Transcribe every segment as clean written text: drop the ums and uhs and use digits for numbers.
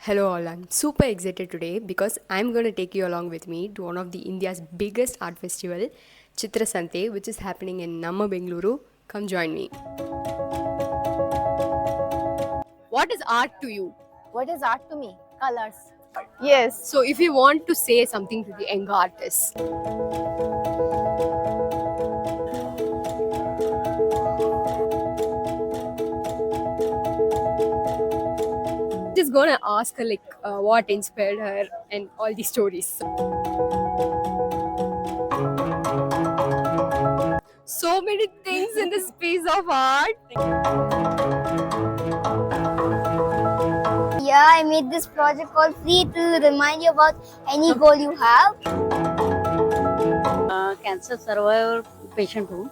Hello all, I'm super excited today because I'm going to take you along with me to one of the India's biggest art festival, Chitra Sante, which is happening in Namma Bengaluru. Come join me. What is art to you? What is art to me? Colors. Yes. So if you want to say something to the young artists, just gonna ask her what inspired her and all the stories. So many things in the space of art. Yeah, I made this project called Free to remind you about any goal you have. Cancer survivor patient home.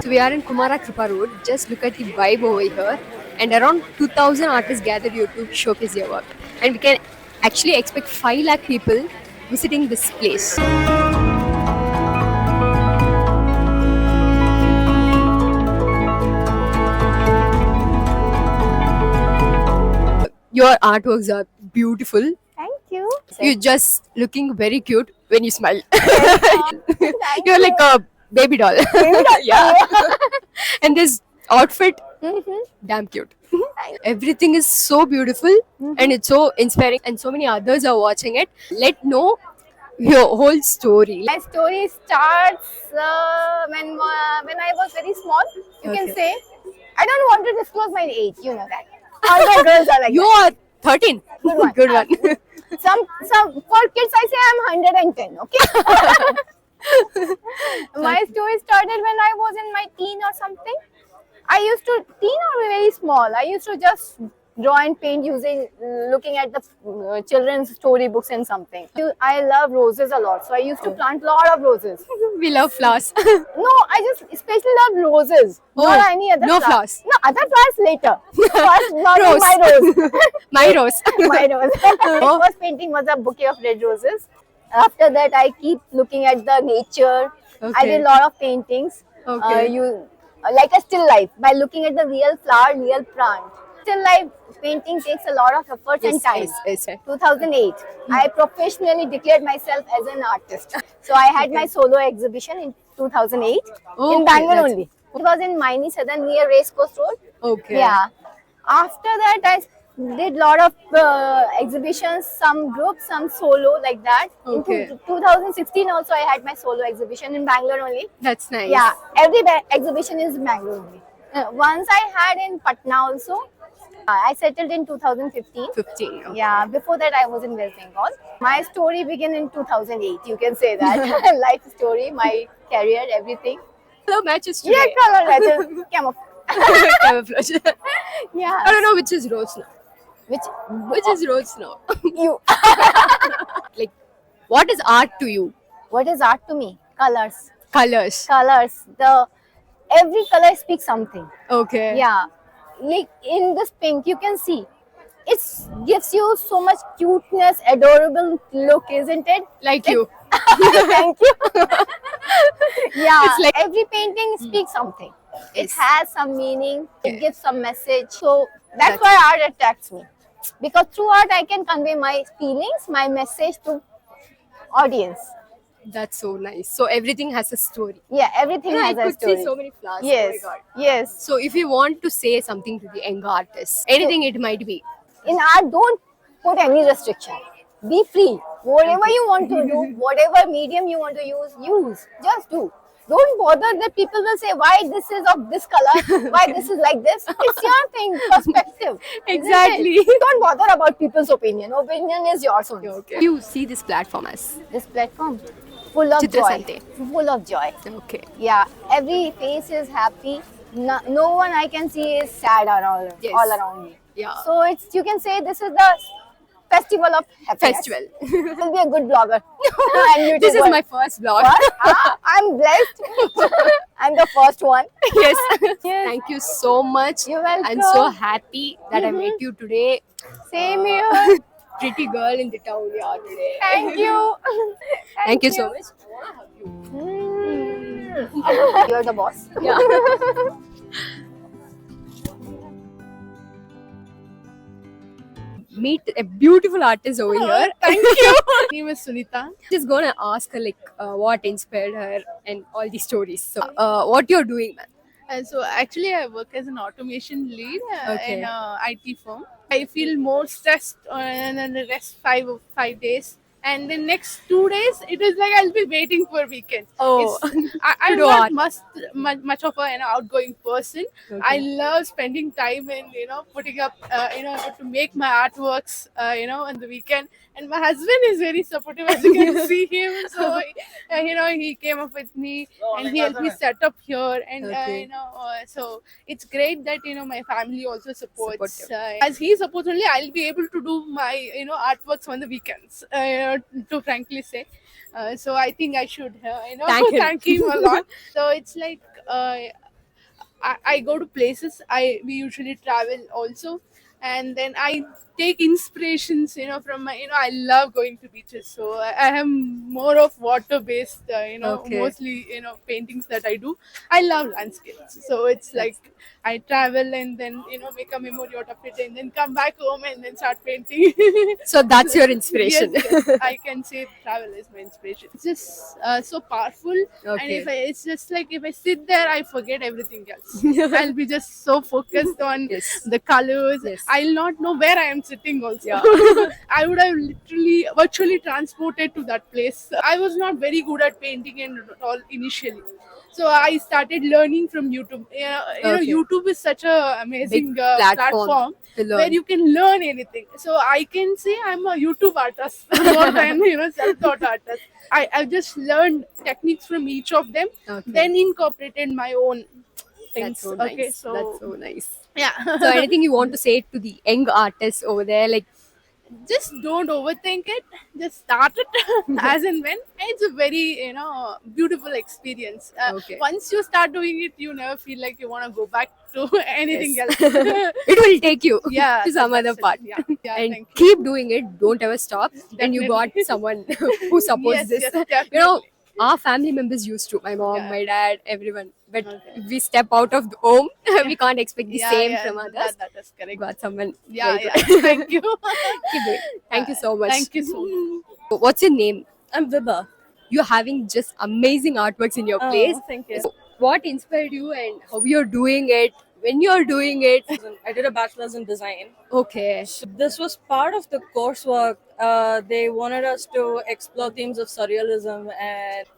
So we are in Kumara Kripa Road. Just look at the vibe over here. And around 2000 artists gathered here to showcase their work. And we can actually expect 5 lakh people visiting this place. Your artworks are beautiful. Thank you. You're just looking very cute when you smile. Thank You're like a baby doll. Yeah. And this outfit, damn cute. Everything is so beautiful and it's so inspiring, and so many others are watching it. Let know your whole story. My story starts when I was very small. You can Okay. say. I don't want to disclose my age. You know that. All my girls are like You that. are 13. Good one. Good one. Some for kids I say I'm 110. Okay. My story started when I was in my teen or something. I used to teen or very small. I used to just draw and paint using looking at the children's storybooks and something. I love roses a lot, so I used to plant a lot of roses. We love flowers. No, I just especially love roses, not any other no flowers. No, other flowers later. First, not Rose. my rose. My rose. My rose. My first painting was a bouquet of red roses. After that, I keep looking at the nature. I Okay. did a lot of paintings. Okay. Like a still life by looking at the real flower, real plant. Still life painting takes a lot of efforts and time. Yes, yes. 2008, I professionally declared myself as an artist. So I had my solo exhibition in 2008 Okay, in Bangalore that's- only. It was in Maini Southern near Race Course Road. Okay. Yeah. After that, I did lot of exhibitions, some groups, some solo like that. Okay. In 2016 also, I had my solo exhibition in Bangalore only. That's nice. Yeah, every exhibition is Bangalore only. Once I had in Patna also. I settled in 2015. 15. Okay. Yeah, before that I was in West Bengal. My story began in 2008. You can say that. Life story, my career, everything. Color matches Yeah, today. color matches. Camouflage. Yeah. I don't know which is rose now. Which Which is rose now? you? Like, what is art to you? What is art to me? Colors. Colors. Colors. Every color speaks something. Okay. Yeah. Like in this pink, you can see. It gives you so much cuteness, adorable look, isn't it? Like you. Thank you. Yeah, It's like- every painting speaks something. It Yes. has some meaning. It Yeah. gives some message. So that's That's- why art attracts me. Because through art, I can convey my feelings, my message to audience. That's so nice. So everything has a story. Yeah, everything I has a could story. see so many flowers. Yes, Oh my God. yes. So if you want to say something to the young artists, anything it might be. In art, don't put any restriction. Be free. Whatever you want to do, whatever medium you want to use. Just do. Don't bother that people will say why this is of this color, why this is like this. It's your thing, perspective. isn't it? Exactly. Don't bother about people's opinion. Opinion is yours only. Okay. You see this platform as This platform, full of Chitra joy. Sante. Full of joy. okay. Yeah, every face is happy. No one I can see is sad around, Yes. all around me. Yeah. So you can say this is the festival of happiness. Festival. Will be a good blogger. And This is YouTuber. my first vlog. What? I'm blessed. I'm the first one. Yes. Yes. Thank you so much. You're welcome. I'm so happy that I met you today. Same here. Pretty girl in the town, yeah, today. Thank you. Thank you so much. You're the boss. Yeah. meet a beautiful artist over here. Thank you. My name is Sunita. Just gonna ask her like what inspired her and all these stories. So, what you're doing, man? And so actually I work as an automation lead Okay. in a IT firm. I feel more stressed than the rest 5 days. And the next 2 days, it is like I'll be waiting for weekends. Oh. I'm do not art. much of an outgoing person. Okay. I love spending time in putting up to make my artworks on the weekend. And my husband is very supportive, as you can see him. So he came up with me and he helped me set up here. And Okay. so it's great that my family also supports. Supportive. As he supports only, I'll be able to do my artworks on the weekends. To frankly say, so I think I should Thank him. thank him a lot. So it's like I go to places. We usually travel also, and then I take inspirations from my I love going to beaches. So I am more of water based Okay. mostly paintings that I do. I love landscapes, so it's like I travel and then make a memory out of it and then come back home and then start painting. So that's your inspiration. Yes, I can say travel is my inspiration. It's just so powerful, and Okay. it's just like if I sit there, I forget everything else. I'll be just so focused on Yes. the colors. Yes. I'll not know where I am sitting. Also, Yeah. I would have literally virtually transported to that place. I was not very good at painting and all initially. So I started learning from YouTube. Okay. YouTube is such a amazing Big platform platform to learn. where you can learn anything. So I can say I'm a YouTube artist more than self-taught artist. I've just learned techniques from each of them, Okay. then incorporated my own That's things. so nice. Okay, so That's so nice. yeah. So anything you want to say to the young artists over there, like Just don't overthink it. Just start it as and when. It's a very beautiful experience. Okay. Once you start doing it, you never feel like you want to go back to anything Yes. else. it will take you Yeah, to some that's other it. part. Yeah, yeah, And thank you. keep doing it. Don't ever stop. And you got Definitely. someone who supports Yes, this. yes, You know, definitely. our family members used to. My mom, Yeah. my dad, everyone. But Okay. if we step out of the home, we can't expect the Yeah, same yeah, from others. that is correct. Got someone. Yeah, very yeah. good. Thank you. Keep doing. Thank you so much. Thank you so much. What's your name? I'm Vibha. You're having just amazing artworks in your place. Thank you. So what inspired you and how you're doing it? When you're doing it? I did a bachelor's in design. Okay. So this was part of the coursework. They wanted us to explore themes of surrealism, and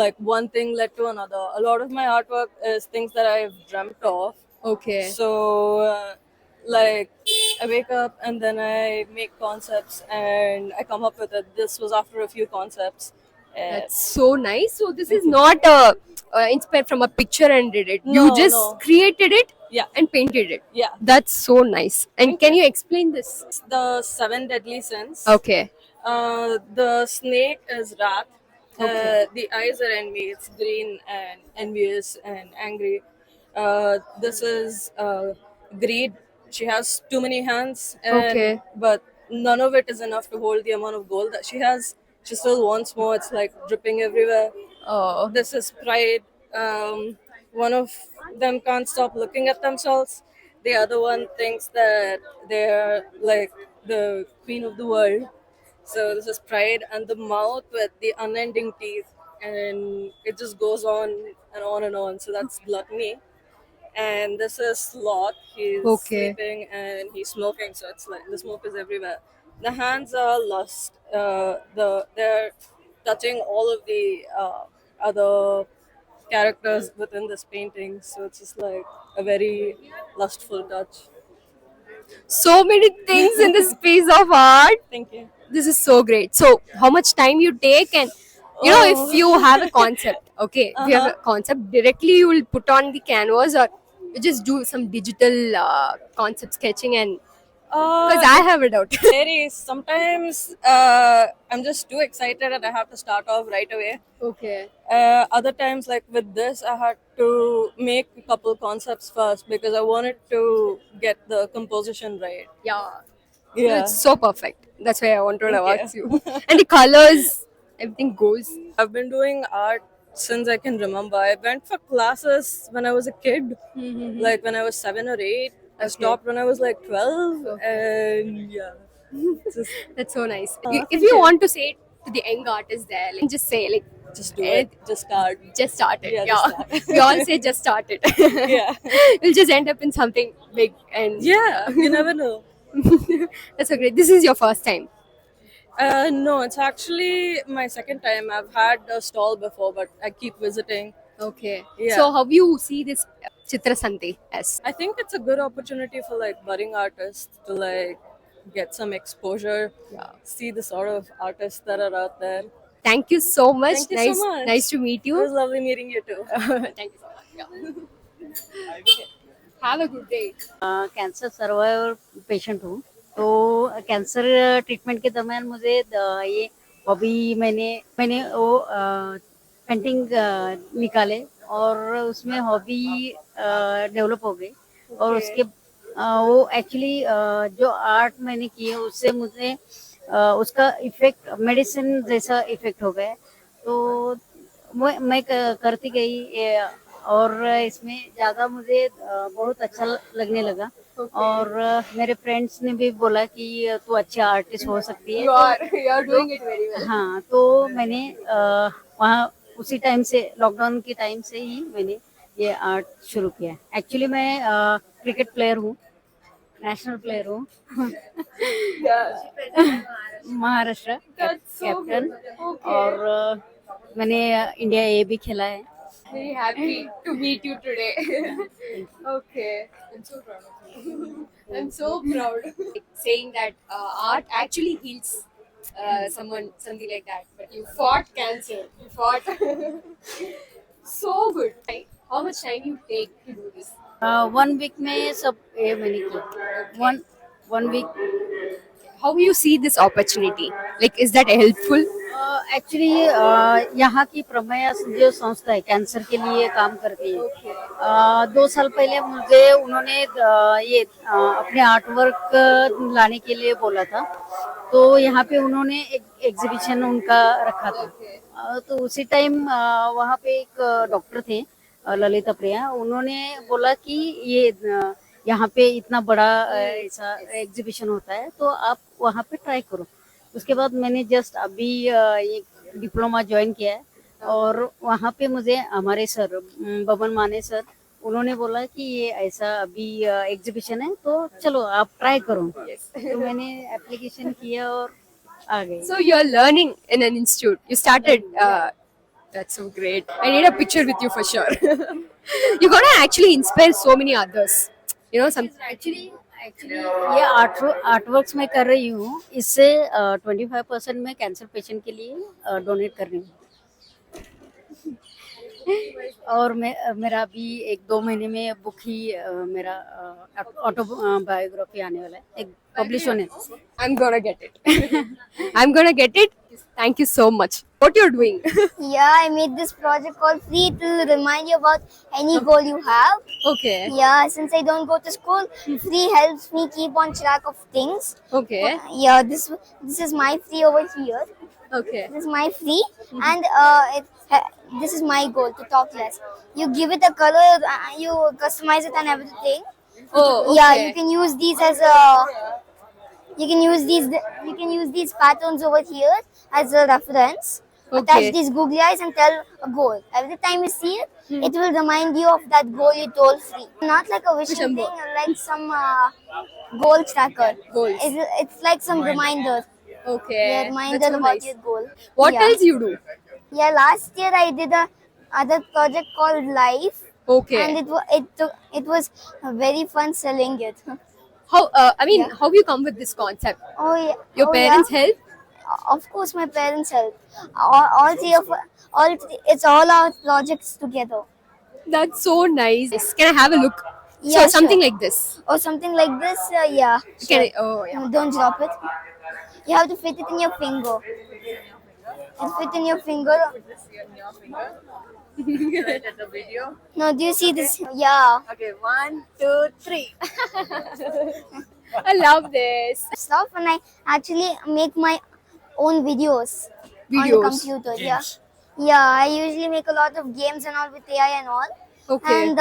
like one thing led to another. A lot of my artwork is things that I've dreamt of. Okay. So, like, I wake up and then I make concepts and I come up with it. This was after a few concepts. That's so nice. So this is not inspired from a picture and did it. You No, just no. created it Yeah. and painted it. Yeah. That's so nice. And can you explain this? It's the 7 deadly sins. Okay. The snake is wrath. Okay. The eyes are envy. It's green and envious and angry. This is greed. She has too many hands, Okay. but none of it is enough to hold the amount of gold that she has. She still wants more. It's like dripping everywhere. Oh. This is pride. One of them can't stop looking at themselves. The other one thinks that they're like the queen of the world. So this is pride, and the mouth with the unending teeth, and it just goes on and on and on. So that's gluttony. And this is sloth. He's Okay. sleeping and he's smoking. So it's like the smoke is everywhere. The hands are lust. They're touching all of the other characters within this painting. So it's just like a very lustful touch. So many things in this piece of art. Thank you. This is so great. So how much time you take, and you know, Oh. if you have a concept, okay, if you have a concept, directly you will put on the canvas, or you just do some digital concept sketching, and because I have a doubt. Varies. Sometimes I'm just too excited and I have to start off right away. Okay. Other times, like with this, I had to make a couple concepts first because I wanted to get the composition right. Yeah. Yeah. It's so perfect. That's why I wanted to Thank ask you. And the colors, everything goes. I've been doing art since I can remember. I went for classes when I was a kid, like when I was 7 or 8. I stopped when I was like 12, and yeah. Just, That's so nice. Thank If you you. want to say it to the young artists there, like, just say like just do it. Just start. just started. Yeah, Yeah, just start. we all say just started. Yeah. We'll just end up in something big and Yeah, you never know. that's so great. This is your first time. No, it's actually my second time. I've had a stall before, but I keep visiting. Okay. Yeah. So how do you see this Chitra Sante as? I think it's a good opportunity for like budding artists to like get some exposure, see the sort of artists that are out there. Thank you so much. Thank you nice, so much. nice to meet It was you. lovely meeting you too. Thank you so much. Yeah. Have a good day. Cancer survivor patient हूँ, तो cancer treatment के दरमियान मुझे ये hobby मैंने मैंने वो painting निकाले और उसमें हॉबी डेवलप हो गई और उसके वो एक्चुअली जो आर्ट मैंने किए उससे मुझे उसका इफेक्ट मेडिसिन जैसा इफेक्ट हो गया, तो मैं करती गई और इसमें ज़्यादा मुझे बहुत अच्छा लगने लगा और मेरे फ्रेंड्स ने भी बोला कि तू अच्छी आर्टिस्ट हो सकती है। You are doing it very well. हाँ, तो मैंने वहाँ उसी टाइम से लॉकडाउन के टाइम से ही मैंने ये आर्ट शुरू किया। एक्चुअली मैं क्रिकेट प्लेयर हूँ, नेशनल प्लेयर हूँ महाराष्ट्र कैप्टन और मैंने इंडिया ए भी खेला है। Very happy to meet you today. Okay, I'm so proud of you. I'm so proud. Saying that art actually heals someone, something like that. But you fought cancer. You fought. So good. How much time you take to do this? 1 week में सब ये मैंने किया। One week. How do you see this opportunity? Like, is that helpful? Actually यहाँ की प्रमेय जो संस्था है कैंसर के लिए काम करती है। 2 साल पहले मुझे उन्होंने ये अपने आर्ट वर्क लाने के लिए बोला था, तो यहाँ पे उन्होंने एक एग्जीबिशन उनका रखा था। तो उसी टाइम वहाँ पे एक डॉक्टर थे ललिता प्रिया, उन्होंने बोला कि ये यहाँ पे इतना बड़ा ऐसा एग्जीबिशन होता है तो आप वहाँ पे ट्राई करो। उसके बाद मैंने जस्ट अभी एक डिप्लोमा ज्वाइन किया है और वहाँ पे मुझे हमारे सर बबन माने सर उन्होंने बोला कि ये ऐसा अभी एग्जीबिशन है तो चलो आप ट्राई करो। तो मैंने एप्लीकेशन किया और आ गई। So you're learning in an institute. You started. That's so great. I need a picture with you for sure. You're gonna actually inspire so many others. You know, some actually ये art works मैं कर रही हूँ, इससे 25% मैं cancer patient के लिए donate कर रही हूँ। और मेरा अभी 1-2 महीने में बुक ही मेरा ऑटोबायोग्राफी आने वाला है, एक पब्लिश होने। I'm gonna get it. I'm gonna get it. Thank you so much. What you're doing? Yeah, I made this project called Free to remind you about any goal you have. Okay. Yeah, since I don't go to school, Free helps me keep on track of things. Okay. Yeah, this is my Free over here. Okay. This is my Free, and this is my goal to talk less. You give it a color, you customize it and everything. Oh, Yeah, okay. you can use these as a. You can use these patterns over here as a reference. Okay. Attach these googly eyes and tell a goal. Every time you see it, it will remind you of that goal you told Free. Not like a wishing thing, Vishambo. like some goal tracker. Goals. It's like some reminder. Okay. Yeah, reminder That's so about nice. your goal. What Yeah. else you do? Yeah, last year I did a other project called Life, Okay. and it was very fun selling it. How? I mean, Yeah. how you come with this concept? Oh yeah. Your oh, parents yeah. help? Of course, my parents help. All three of it's all our projects together. That's so nice. Can I have a look? Yeah, So something sure. like this. Or something like this. Yeah. Can Sure. I? Oh yeah. No, don't drop it. You have to fit it in your finger. It fit in your finger. The video. No, do you see this? Yeah. Okay, 1, 2, 3. I love this. Stuff, and I actually make my own videos on the Videos. computer. Yeah, I usually make a lot of games and all with AI and all. Okay. And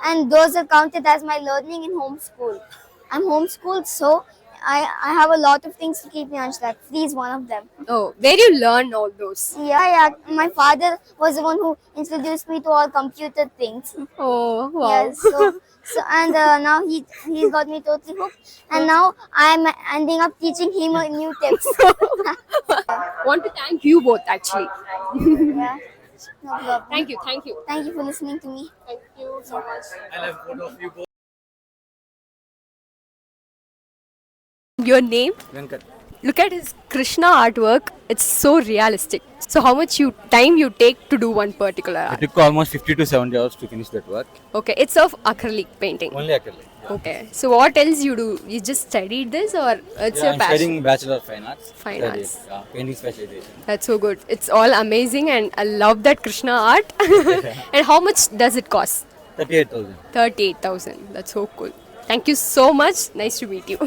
and those are counted as my learning in homeschool. I'm homeschooled, so I have a lot of things to keep me on track. Free is one of them. Oh, where do you learn all those? Yeah. My father was the one who introduced me to all computer things. Oh, wow. Yes, so and now he's got me totally hooked, and now I'm ending up teaching him new tips. Want to thank you both actually. Yeah, no problem. Thank you, thank you. Thank you for listening to me. Thank you so much. Your name? Venkat. Look at his Krishna artwork. It's so realistic. So how much time you take to do one particular It art? took almost 50 to 70 hours to finish that work. Okay, it's of acrylic painting. Only acrylic. Okay, so what else you do? You just studied this or it's Yeah, your I'm passion? studying Bachelor of Fine Arts. Fine Studied, Arts. painting specialization. That's so good. It's all amazing and I love that Krishna art. And how much does it cost? 38,000. 38,000. That's so cool. Thank you so much. Nice to meet you.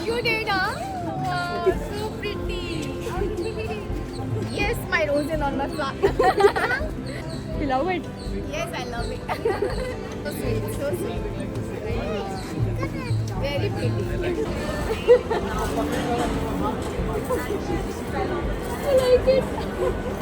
You did, huh? Wow, so pretty. Yes, my rose is on my plant. You love it? Yes, I love it. So sweet, so sweet. Very pretty. I like it.